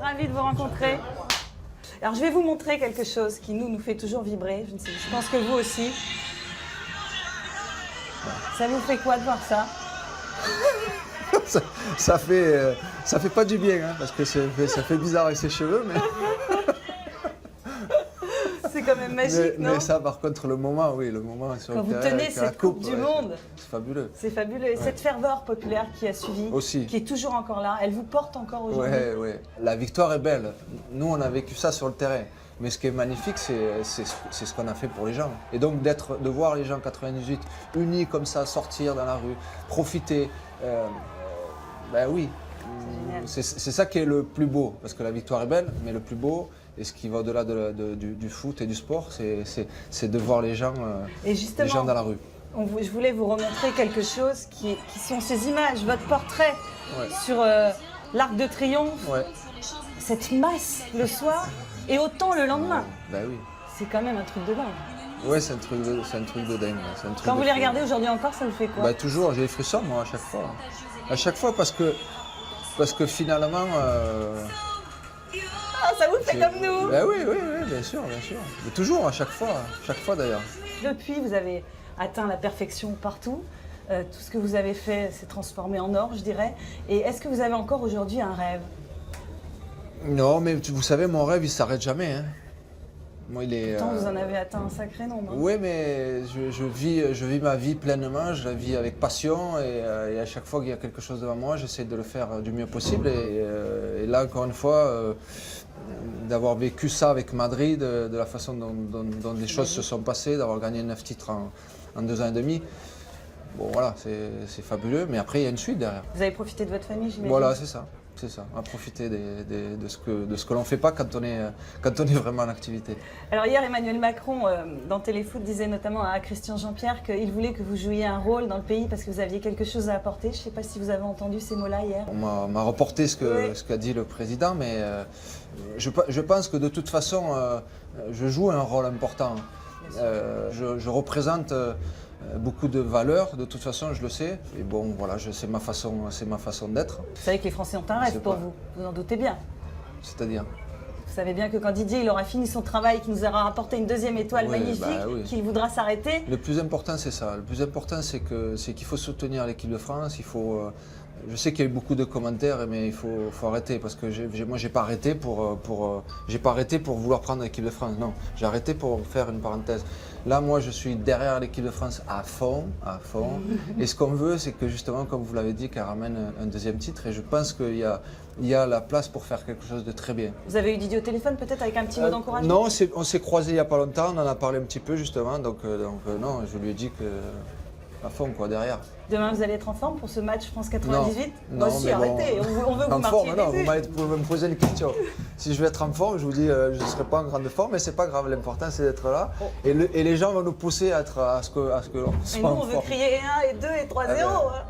ravie de vous rencontrer. Alors, je vais vous montrer quelque chose qui nous fait toujours vibrer. Je pense que vous aussi. Ça vous fait quoi de voir ça? Ça fait pas du bien, hein, parce que ça fait bizarre avec ses cheveux, mais... C'est quand même magique, non? Mais ça, par contre, le moment, oui, le moment sur Quand le vous terrain tenez avec la cette coupe du ouais, monde. c'est fabuleux. C'est fabuleux. Et cette ferveur populaire qui a suivi, Aussi. qui est toujours encore là, elle vous porte encore aujourd'hui? Oui. La victoire est belle. Nous, on a vécu ça sur le terrain. Mais ce qui est magnifique, c'est ce qu'on a fait pour les gens. Et donc, de voir les gens en 98 unis comme ça, sortir dans la rue, profiter, ben oui. C'est ça qui est le plus beau. Parce que la victoire est belle, mais le plus beau, et ce qui va au-delà du foot et du sport, c'est de voir les gens dans la rue. Je voulais vous remontrer quelque chose qui sont ces images, votre portrait sur l'Arc de Triomphe, cette masse le soir et autant le lendemain. Ben oui. C'est quand même un truc de dingue. Oui, c'est un truc de dingue. Quand vous les regardez aujourd'hui encore, ça vous fait quoi? Ben, toujours, j'ai des frissons moi à chaque fois. À chaque fois parce que finalement... ça vous fait comme nous. Ben oui, bien sûr. Mais toujours, à chaque fois d'ailleurs. Depuis, vous avez atteint la perfection partout. Tout ce que vous avez fait s'est transformé en or, je dirais. Et est-ce que vous avez encore aujourd'hui un rêve? Non, mais vous savez, mon rêve, il ne s'arrête jamais. Hein. Moi, Pourtant, vous en avez atteint un sacré nombre. Hein. Oui, mais je vis ma vie pleinement, je la vis avec passion et à chaque fois qu'il y a quelque chose devant moi, j'essaie de le faire du mieux possible. Et là, encore une fois, d'avoir vécu ça avec Madrid, de la façon dont les choses se sont passées, d'avoir gagné 9 titres en 2 ans et demi, bon voilà, c'est fabuleux, mais après il y a une suite derrière. Vous avez profité de votre famille, j'imagine? Voilà, c'est ça. On va profiter de ce que l'on ne fait pas quand on est vraiment en activité. Alors hier, Emmanuel Macron, dans Téléfoot, disait notamment à Christian Jean-Pierre qu'il voulait que vous jouiez un rôle dans le pays parce que vous aviez quelque chose à apporter. Je ne sais pas si vous avez entendu ces mots-là hier. On m'a reporté ce qu'a dit le président, mais je pense que de toute façon, je joue un rôle important. Je représente beaucoup de valeurs, de toute façon, je le sais. Et bon, voilà, c'est ma façon d'être. Vous savez que les Français ont un rêve pour vous, vous en doutez bien. C'est-à-dire? Vous savez bien que quand Didier il aura fini son travail, qu'il nous aura rapporté une 2e étoile magnifique, qu'il voudra s'arrêter. Le plus important, c'est ça. Le plus important, c'est qu'il faut soutenir l'équipe de France. Je sais qu'il y a eu beaucoup de commentaires, mais il faut arrêter parce que moi, j'ai pas arrêté pour vouloir prendre l'équipe de France. Non, j'ai arrêté pour faire une parenthèse. Là, moi, je suis derrière l'équipe de France à fond. Et ce qu'on veut, c'est que justement, comme vous l'avez dit, qu'elle ramène un 2e titre. Et je pense qu'il y a la place pour faire quelque chose de très bien. Vous avez eu Didier au téléphone, peut-être avec un petit mot d'encouragement? Non, on s'est croisés il n'y a pas longtemps. On en a parlé un petit peu justement. Donc non, je lui ai dit que à fond quoi derrière. Demain, vous allez être en forme pour ce match France 98? Non, aussi, arrêtez, on veut vous marquer non, vous pouvez me poser une question. Si je vais être en forme, je vous dis, je ne serai pas en grande forme, mais c'est pas grave, l'important c'est d'être là. Et les gens vont nous pousser à ce que l'on soit et nous, en on forme. veut crier 1 et 2 et 3-0.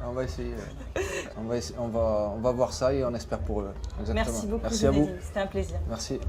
On va essayer. On va voir ça et on espère pour eux. Exactement. Merci beaucoup, Merci à vous. C'était un plaisir. Merci.